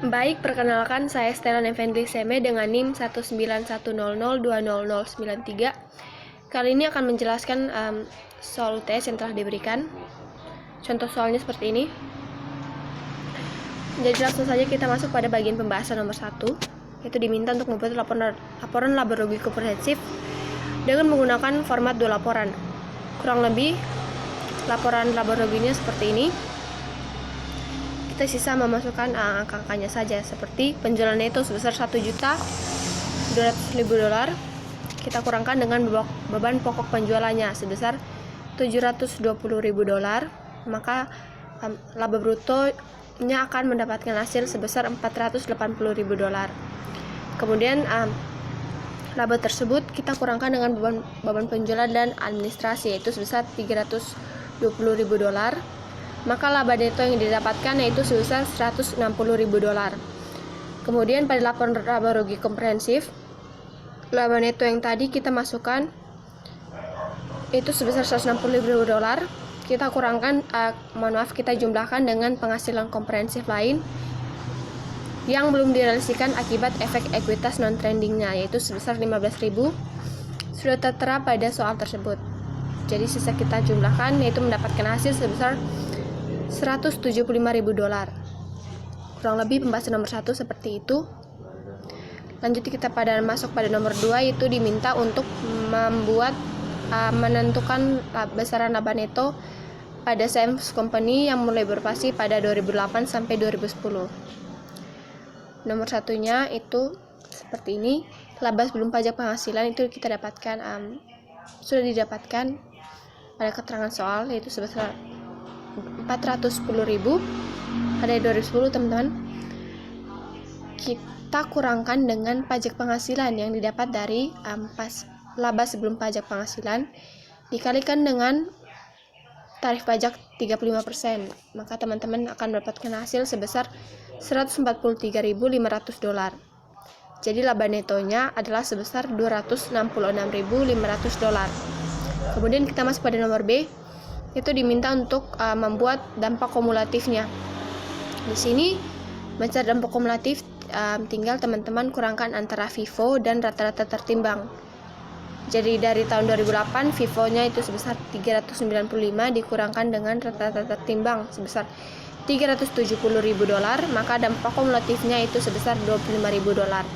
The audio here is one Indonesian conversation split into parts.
Baik, perkenalkan saya Stella Nevendri Seme dengan NIM 19100200093. Kali ini akan menjelaskan soal UTS yang telah diberikan. Contoh soalnya seperti ini. Jadi langsung saja kita masuk pada bagian pembahasan nomor 1, yaitu diminta untuk membuat laporan laba rugi komprehensif dengan menggunakan format 2 laporan. Kurang lebih laporan laba ruginya seperti ini. Kita sisa memasukkan angka-angkanya saja, seperti penjualan neto sebesar $1.200.000. Kita kurangkan dengan beban pokok penjualannya sebesar $720.000, maka laba brutonya akan mendapatkan hasil sebesar $480.000. Kemudian laba tersebut kita kurangkan dengan beban penjualan dan administrasi, yaitu sebesar $320.000. Maka laba neto yang didapatkan yaitu sebesar $160.000. Kemudian pada laporan laba rugi komprehensif, laba neto yang tadi kita masukkan itu sebesar $160.000. Kita kurangkan, kita jumlahkan dengan penghasilan komprehensif lain yang belum direalisasikan akibat efek ekuitas non trendingnya, yaitu sebesar $15.000 sudah tertera pada soal tersebut. Jadi sisa kita jumlahkan yaitu mendapatkan hasil sebesar $175.000. Kurang lebih pembahasan nomor 1 seperti itu. Lanjut kita masuk pada nomor 2, yaitu diminta untuk menentukan besaran laba neto pada sales company yang mulai beroperasi pada 2008 sampai 2010. Nomor satunya itu seperti ini. Laba sebelum pajak penghasilan itu kita dapatkan sudah didapatkan pada keterangan soal, yaitu sebesar $410.000 pada 2010, teman-teman. Kita kurangkan dengan pajak penghasilan yang didapat dari laba sebelum pajak penghasilan dikalikan dengan tarif pajak 35%, maka teman-teman akan mendapatkan hasil sebesar $143.500. Jadi laba netonya adalah sebesar $266.500. Kemudian kita masuk pada nomor B, itu diminta untuk membuat dampak kumulatifnya. Di sini mencari dampak kumulatif, tinggal teman-teman kurangkan antara FIFO dan rata-rata tertimbang. Jadi dari tahun 2008 FIFO-nya itu sebesar $395 dikurangkan dengan rata-rata tertimbang sebesar $370.000, maka dampak kumulatifnya itu sebesar $25.000.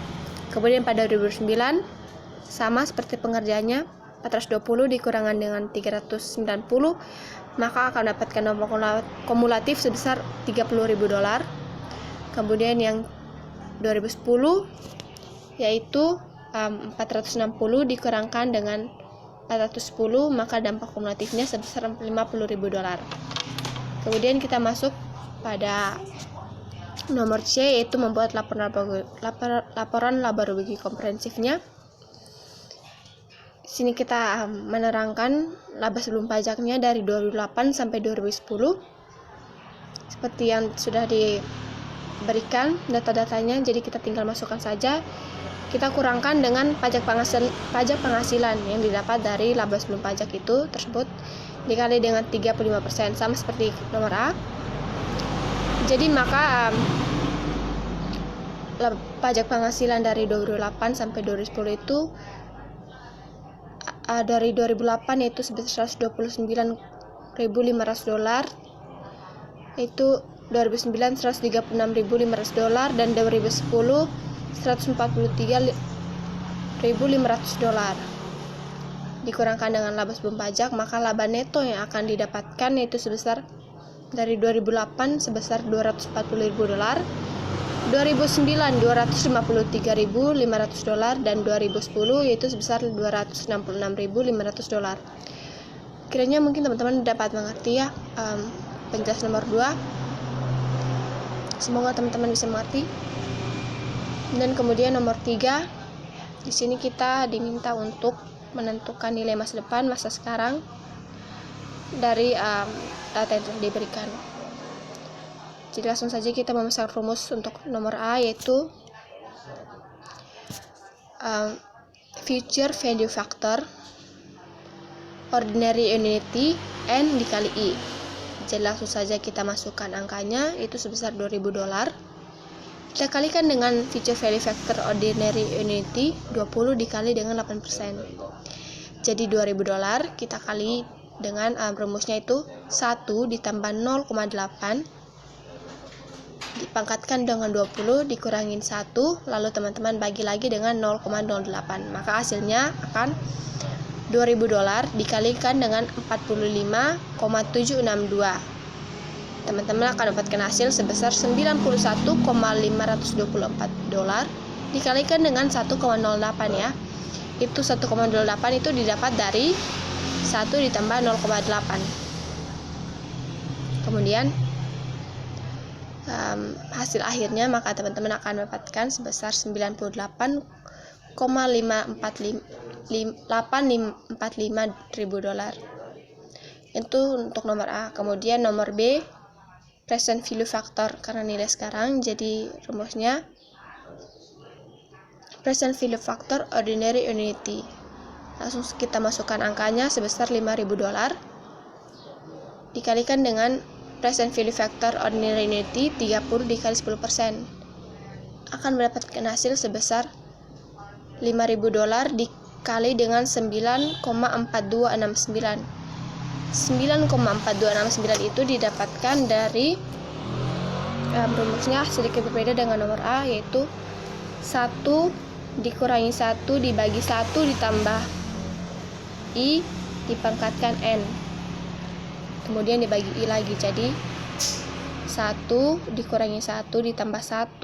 Kemudian pada 2009 sama seperti pengerjaannya, 420 dikurangkan dengan 390, maka akan mendapatkan dampak kumulatif sebesar $30.000. Kemudian yang 2010 yaitu 460 dikurangkan dengan 410, maka dampak kumulatifnya sebesar $50.000. Kemudian kita masuk pada nomor C, yaitu membuat laporan laba rugi komprehensifnya. Di sini kita menerangkan laba sebelum pajaknya dari 2008 sampai 2010 seperti yang sudah diberikan data-datanya. Jadi kita tinggal masukkan saja. Kita kurangkan dengan pajak penghasilan yang didapat dari laba sebelum pajak itu tersebut dikali dengan 35%, sama seperti nomor A. Jadi maka pajak penghasilan dari 2008 sampai 2010 itu dari 2008 yaitu sebesar $129.500, itu 2009 $136.500, dan 2010 $143.500. Dikurangkan dengan laba sebelum pajak, maka laba neto yang akan didapatkan yaitu sebesar dari 2008 sebesar $240.000, 2009 $253.500, dan 2010 yaitu sebesar $266.500. Kiranya mungkin teman-teman dapat mengerti ya penjelasan nomor 2. Semoga teman-teman bisa mengerti. Dan kemudian nomor 3, di sini kita diminta untuk menentukan nilai masa depan, masa sekarang dari data yang telah diberikan. Jadi langsung saja kita memasang rumus untuk nomor A, yaitu future value factor ordinary unity N dikali I. Jadi langsung saja kita masukkan angkanya, itu sebesar $2.000. Kita kalikan dengan future value factor ordinary unity 20 dikali dengan 8%. Jadi $2.000 kita kali dengan rumusnya itu 1 ditambah 0,8 dipangkatkan dengan 20 dikurangin 1, lalu teman-teman bagi lagi dengan 0,08. Maka hasilnya akan $2.000 dikalikan dengan 45,762. Teman-teman akan dapatkan hasil sebesar $91,524 dikalikan dengan 1,08 ya. Itu 1,08 itu didapat dari 1 ditambah 0,8. Kemudian hasil akhirnya maka teman-teman akan mendapatkan sebesar $98,845.000. Itu untuk nomor A. Kemudian nomor B, present value factor karena nilai sekarang, jadi rumusnya present value factor ordinary unity. Langsung kita masukkan angkanya sebesar $5.000 dikalikan dengan present value factor ordinary unity 30 dikali 10%, akan mendapatkan hasil sebesar $5.000 dikali dengan 9,4269. 9,4269 itu didapatkan dari rumusnya sedikit berbeda dengan nomor A, yaitu 1 dikurangi 1 dibagi 1 ditambah I dipangkatkan N, kemudian dibagi I lagi, jadi 1 dikurangi 1 ditambah 1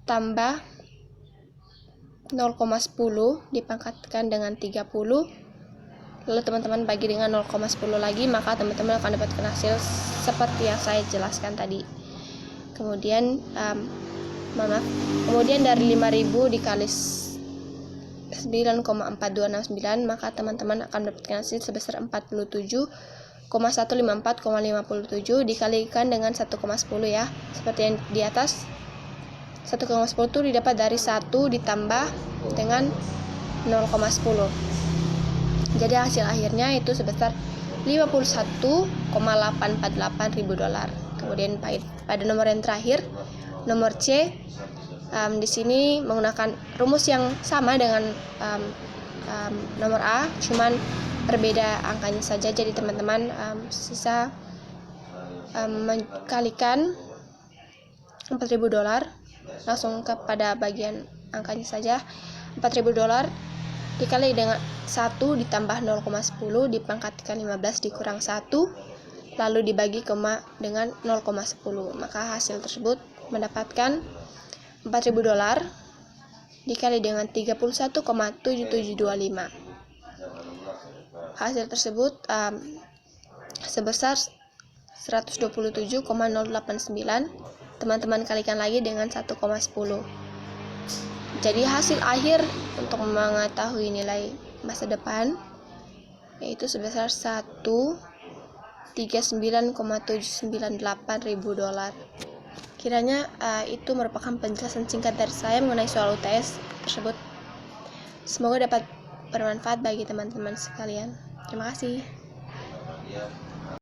tambah 0,10 dipangkatkan dengan 30, lalu teman-teman bagi dengan 0,10 lagi, maka teman-teman akan dapatkan hasil seperti yang saya jelaskan tadi. Kemudian kemudian dari 5.000 dikali 9,4269, maka teman-teman akan mendapatkan hasil sebesar 47,154,57 dikalikan dengan 1,10 ya. Seperti yang di atas, 1,10 itu didapat dari 1 ditambah dengan 0,10. Jadi hasil akhirnya itu sebesar $51,848.000. Kemudian pada nomor yang terakhir, nomor C, di sini menggunakan rumus yang sama dengan nomor A, cuman berbeda angkanya saja. Jadi teman-teman sisa mengkalikan $4.000 langsung kepada bagian angkanya saja. $4.000 dikali dengan 1 ditambah 0,10 dipangkatkan 15 dikurang 1, lalu dibagi dengan 0,10, maka hasil tersebut mendapatkan $4.000 dikali dengan 31,7725. Hasil tersebut sebesar 127,089. Teman-teman kalikan lagi dengan 1,10. Jadi hasil akhir untuk mengetahui nilai masa depan yaitu sebesar $139,798.000. Kiranya itu merupakan penjelasan singkat dari saya mengenai soal UTS tersebut. Semoga dapat bermanfaat bagi teman-teman sekalian. Terima kasih.